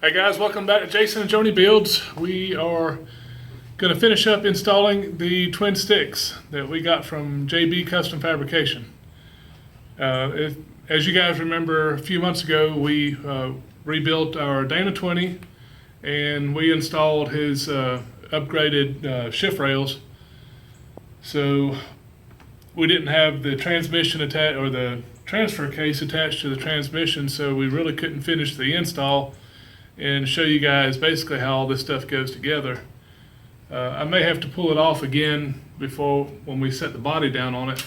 Hey guys, welcome back to Jason and Joni Builds. We are going to finish up installing the twin sticks that we got from JB Custom Fabrication. As you guys remember, a few months ago we rebuilt our Dana 20 and we installed his upgraded shift rails. So we didn't have the transmission attached or the transfer case attached to the transmission, so we really couldn't finish the install and show you guys basically how all this stuff goes together. I may have to pull it off again when we set the body down on it,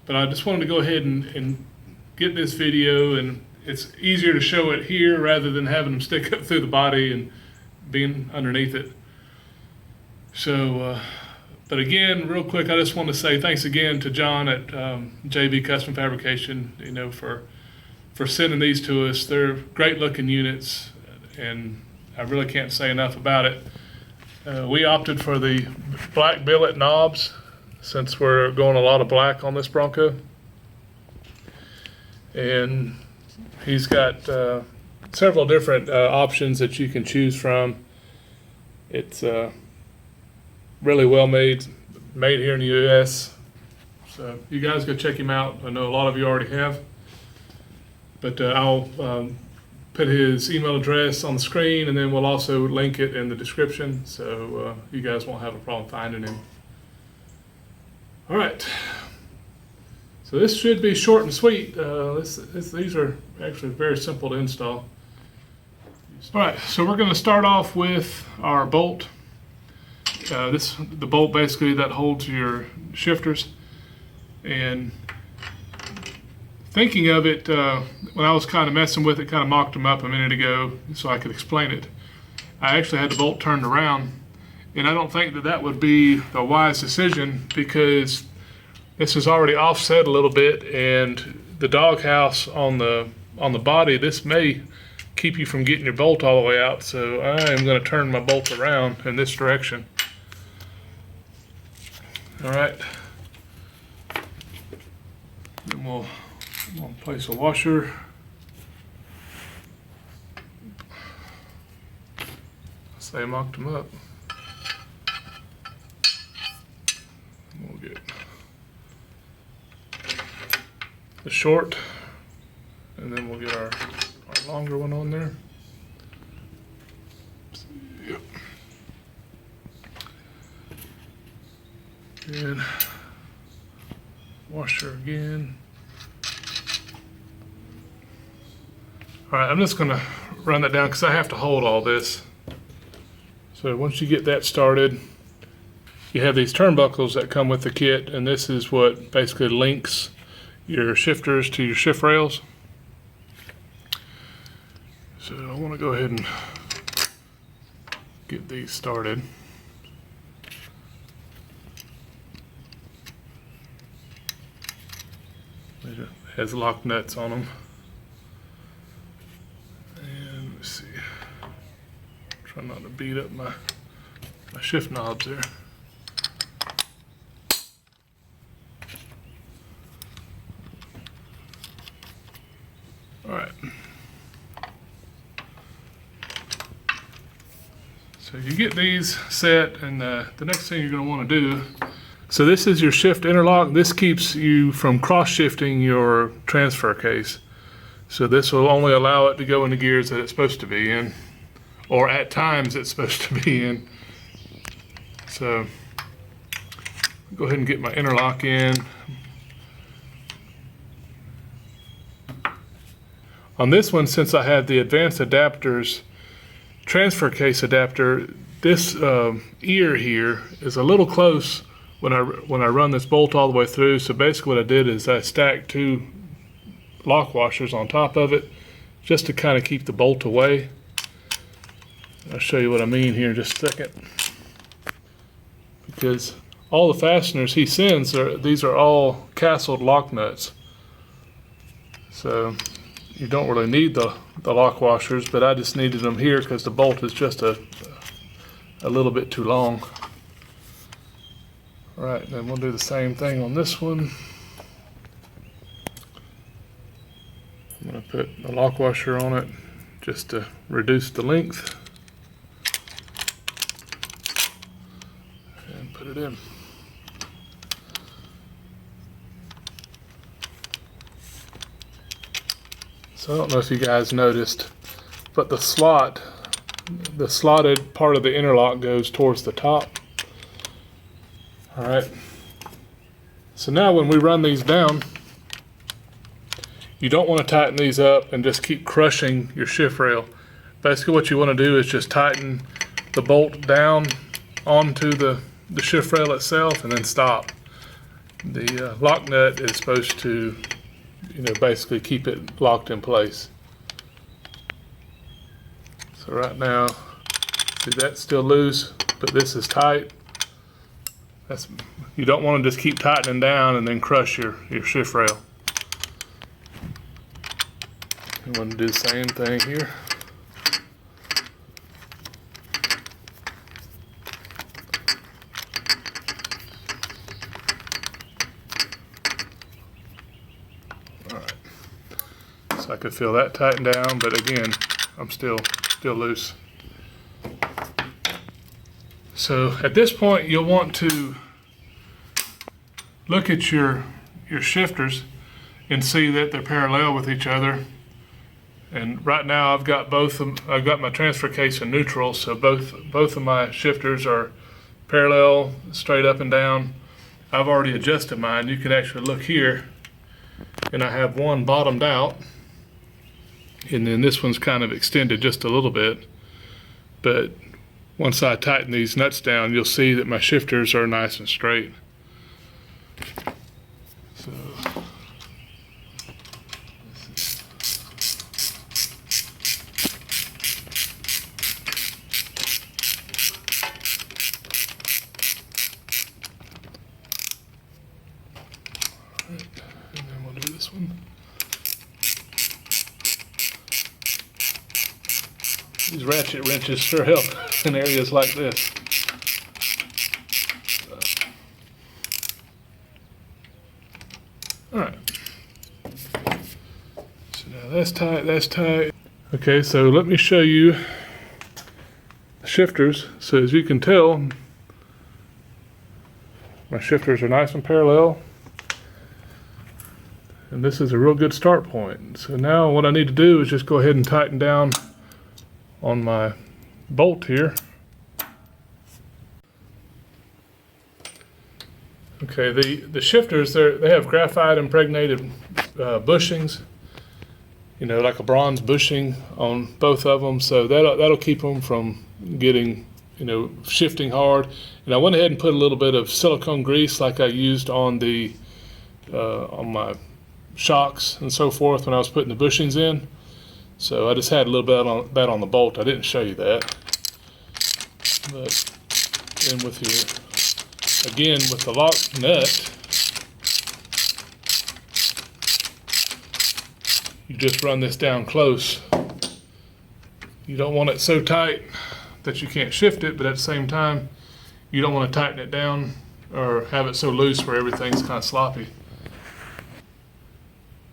but I just wanted to go ahead and get this video, and it's easier to show it here rather than having them stick up through the body and being underneath it. So, but again, real quick, I just want to say thanks again to John at JB Custom Fabrication, for sending these to us. They're great looking units, and I really can't say enough about it. We opted for the black billet knobs since we're going a lot of black on this Bronco. And he's got several different options that you can choose from. It's really well made here in the US. So you guys go check him out. I know a lot of you already have. But I'll put his email address on the screen, and then we'll also link it in the description, so you guys won't have a problem finding him. All right, so this should be short and sweet. These are actually very simple to install. All right, so we're going to start off with our bolt. The bolt basically that holds your shifters. And thinking of it, when I was kind of messing with it, kind of mocked them up a minute ago so I could explain it. I actually had the bolt turned around, and I don't think that would be the wise decision, because this is already offset a little bit, and the doghouse on the body, this may keep you from getting your bolt all the way out. So I am going to turn my bolt around in this direction. All right. Then we'll place a washer. Say mocked them up. We'll get the short, and then we'll get our longer one on there. Yep. And washer again. All right, I'm just going to run that down because I have to hold all this. So once you get that started, you have these turnbuckles that come with the kit, and this is what basically links your shifters to your shift rails. So I want to go ahead and get these started. It has lock nuts on them. And let's see. Try not to beat up my shift knobs there. All right. So you get these set, and the next thing you're going to want to do, so this is your shift interlock. This keeps you from cross-shifting your transfer case. So this will only allow it to go in the gears that it's supposed to be in, or at times it's supposed to be in. So go ahead and get my interlock in. On this one, since I have the advanced adapters, transfer case adapter, this ear here is a little close when I run this bolt all the way through. So basically what I did is I stacked two lock washers on top of it just to kind of keep the bolt away. I'll show you what I mean here in just a second. Because all the fasteners he sends, these are all castled lock nuts. So you don't really need the lock washers, but I just needed them here because the bolt is just a little bit too long. All right, then we'll do the same thing on this one. I'm going to put a lock washer on it, just to reduce the length and put it in. So I don't know if you guys noticed, but the slotted part of the interlock goes towards the top. All right. So now when we run these down, you don't want to tighten these up and just keep crushing your shift rail. Basically what you want to do is just tighten the bolt down onto the shift rail itself and then stop. The lock nut is supposed to, basically keep it locked in place. So right now, see, that's still loose, but this is tight. You don't want to just keep tightening down and then crush your shift rail. You want to do the same thing here. Alright. So I could feel that tighten down, but again, I'm still loose. So at this point, you'll want to look at your shifters and see that they're parallel with each other. And right now I've got I've got my transfer case in neutral, so both of my shifters are parallel, straight up and down. I've already adjusted mine. You can actually look here, and I have one bottomed out, and then this one's kind of extended just a little bit. But once I tighten these nuts down, you'll see that my shifters are nice and straight. So and then we'll do this one. These ratchet wrenches sure help in areas like this. Alright. So now that's tight, that's tight. Okay, so let me show you the shifters. So as you can tell, my shifters are nice and parallel. And this is a real good start point. So now what I need to do is just go ahead and tighten down on my bolt here. Okay, the shifters, they have graphite impregnated bushings, like a bronze bushing on both of them, so that'll keep them from getting, shifting hard. And I went ahead and put a little bit of silicone grease like I used on on my shocks and so forth when I was putting the bushings in. So I just had a little bit of that on the bolt. I didn't show you that. But then with the lock nut, you just run this down close. You don't want it so tight that you can't shift it, but at the same time, you don't want to tighten it down or have it so loose where everything's kind of sloppy.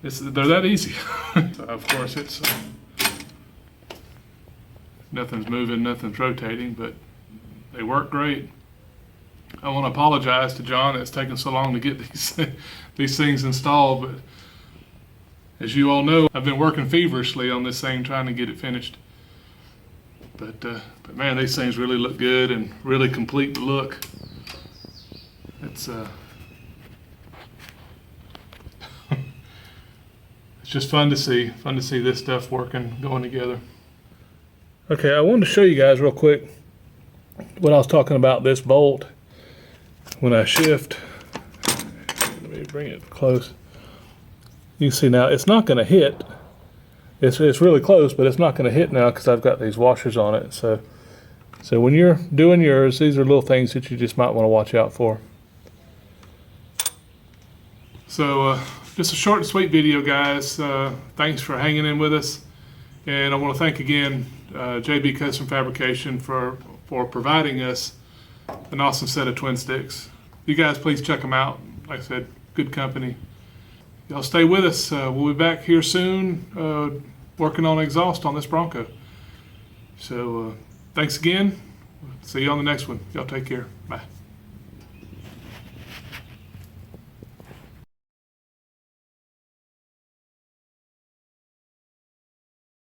They're that easy. Of course, nothing's moving, nothing's rotating, but they work great. I want to apologize to John. It's taken so long to get these things installed, but as you all know, I've been working feverishly on this thing trying to get it finished. But man, these things really look good and really complete the look. It's it's just fun to see this stuff working, going together. Okay, I wanted to show you guys real quick when I was talking about this bolt. When I shift, let me bring it close. You can see now it's not going to hit. It's really close, but it's not going to hit now because I've got these washers on it. So when you're doing yours, these are little things that you just might want to watch out for. So just a short and sweet video, guys. Thanks for hanging in with us, and I want to thank again JB Custom Fabrication for providing us an awesome set of twin sticks. You guys please check them out. Like I said, good company. Y'all stay with us. We'll be back here soon working on exhaust on this Bronco. So thanks again. See you on the next one. Y'all take care. Bye.